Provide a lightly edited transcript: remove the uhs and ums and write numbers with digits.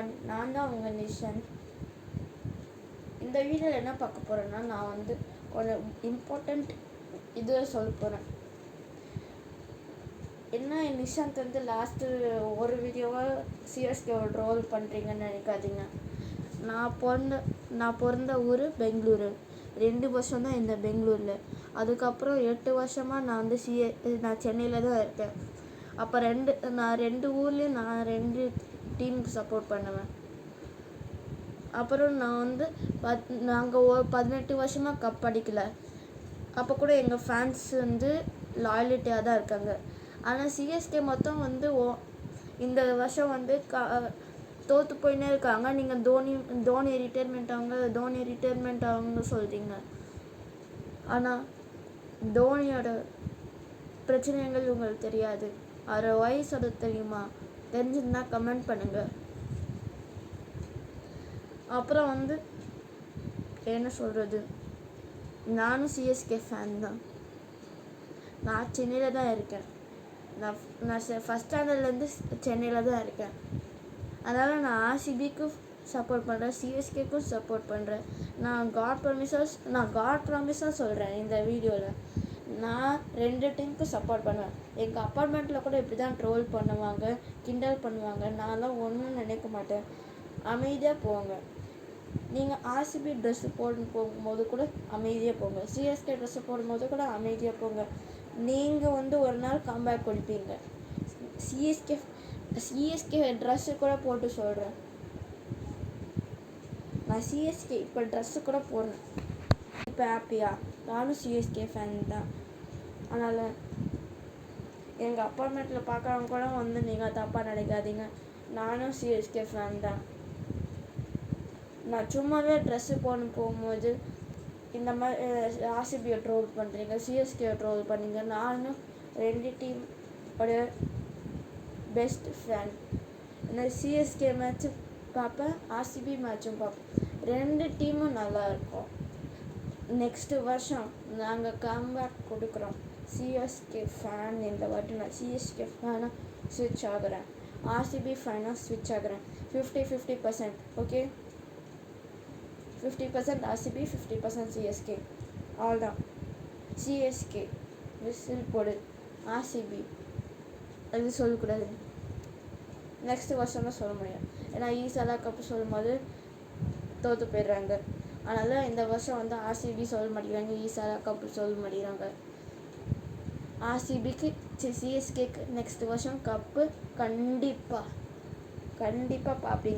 Everyone, நான் தான் உங்கள் நிஷன். இந்த வீடியோவில் என்ன பார்க்க போகிறேன்னா, நான் வந்து ஒரு இம்பார்ட்டண்ட் இது சொல்ல போகிறேன். என்ன நிஷாந்த் வந்து லாஸ்ட்டு ஒரு வீடியோவாக சிஎஸ்கே ட்ரோல் பண்ணுறீங்கன்னு நினைக்காதீங்க. நான் பிறந்த ஊர் பெங்களூரு. 2 வருஷம் தான் இந்த பெங்களூரில். அதுக்கப்புறம் 8 வருஷமாக நான் வந்து நான் சென்னையில் தான் இருக்கேன். அப்போ நான் 2 ஊர்லேயும் நான் 2 டீமுக்கு சப்போர்ட் பண்ணுவேன். அப்புறம் நான் வந்து நாங்கள் 18 வருஷமாக கப் அடிக்கலை. அப்போ கூட எங்கள் ஃபேன்ஸ் வந்து லாயலிட்டியாக தான் இருக்காங்க. ஆனால் சிஎஸ்கே மொத்தம் வந்து இந்த வருஷம் வந்து தோற்று போயின்னே இருக்காங்க. நீங்கள் தோனி ரிட்டையர்மெண்ட் ஆகுங்க சொல்கிறீங்க. ஆனால் தோனியோட பிரச்சனைகள் உங்களுக்கு தெரியாது. அவரை வயசோட தெரியுமா? தெரிஞ்சுதுன்னா கமெண்ட் பண்ணுங்கள். அப்புறம் வந்து என்ன சொல்கிறது, நானும் சிஎஸ்கே ஃபேன் தான். நான் சென்னையில் தான் இருக்கேன். நான் ஃபஸ்ட் ஸ்டாண்டர்ட்லேருந்து சென்னையில் தான் இருக்கேன். அதனால் நான் ஆர்சிபிக்கும் சப்போர்ட் பண்ணுறேன், சிஎஸ்கேக்கும் சப்போர்ட் பண்ணுறேன். நான் காட் ப்ராமிஸாக சொல்கிறேன் இந்த வீடியோவில். நான் 2 டீமுக்கும் சப்போர்ட் பண்ணுவேன். எங்கள் அப்பார்ட்மெண்ட்டில் கூட இப்படி தான் ட்ரோல் பண்ணுவாங்க, கிண்டல் பண்ணுவாங்க. நான்லாம் ஒன்றும் நினைக்க மாட்டேன், அமைதியாக போங்க. நீங்கள் ஆர்சிபி ட்ரெஸ்ஸு போகும்போது கூட அமைதியாக போங்க, சிஎஸ்கே ட்ரெஸ்ஸு போடும்போது கூட அமைதியாக போங்க. நீங்கள் வந்து ஒரு நாள் கம்பேக் கொடுப்பீங்க. சிஎஸ்கே ட்ரெஸ்ஸு கூட போட்டு சொல்கிறேன். நான் சிஎஸ்கே இப்போ ட்ரெஸ்ஸு கூட போடுறேன். இப்போ ஹாப்பியா? நானும் சிஎஸ்கே ஃபேன் தான். அதனால் எங்கள் அப்பார்ட்மெண்ட்டில் பார்க்குறவங்க கூட வந்து நீங்கள் தப்பாக நினைக்காதீங்க. நானும் சிஎஸ்கே ஃபேன் தான். நான் சும்மாவே ட்ரெஸ்ஸு போகும்போது இந்த மாதிரி ஆர்சிபியை ட்ரோல் பண்ணுறீங்க, சிஎஸ்கே ட்ரோல் பண்ணுறீங்க. நானும் 2 டீமோட பெஸ்ட் ஃபேன். நான் சிஎஸ்கே மேட்ச்சு பார்ப்பேன், ஆர்சிபி மேட்சும் பார்ப்பேன். 2 டீமும் நல்லா இருக்கும். நெக்ஸ்ட்டு வருஷம் நாங்கள் கம்பேக் கொடுக்குறோம். சிஎஸ்கே ஃபேன் இந்த வாட்டி நான் சிஎஸ்கே ஃபேனாக ஸ்விட்ச் ஆகுறேன், ஆர்சிபி ஃபேனாக ஸ்விட்ச் ஆகுறேன். 50-50%. Okay, 50% RCB, 50% CSK. அவ்வளோதான். சிஎஸ்கே விசில் போடு, ஆர்சிபி அது சொல்லக்கூடாது. நெக்ஸ்ட் வருஷம் தான் சொல்ல முடியும். ஏன்னா ஈஸாலா கப்பு சொல்லும்போது தோற்று போயிடுறாங்க. அதனால் இந்த வருஷம் வந்து ஆர்சிபி சொல்ல மாட்டேங்கிறாங்க, ஈஸாலா கப்பு சொல்ல மாட்டேங்கிறாங்க. ஆர்சிபிக்கு சிஎஸ்கேக்கு நெக்ஸ்ட் வருஷம் கப்பு கண்டிப்பாக பார்ப்பீங்க.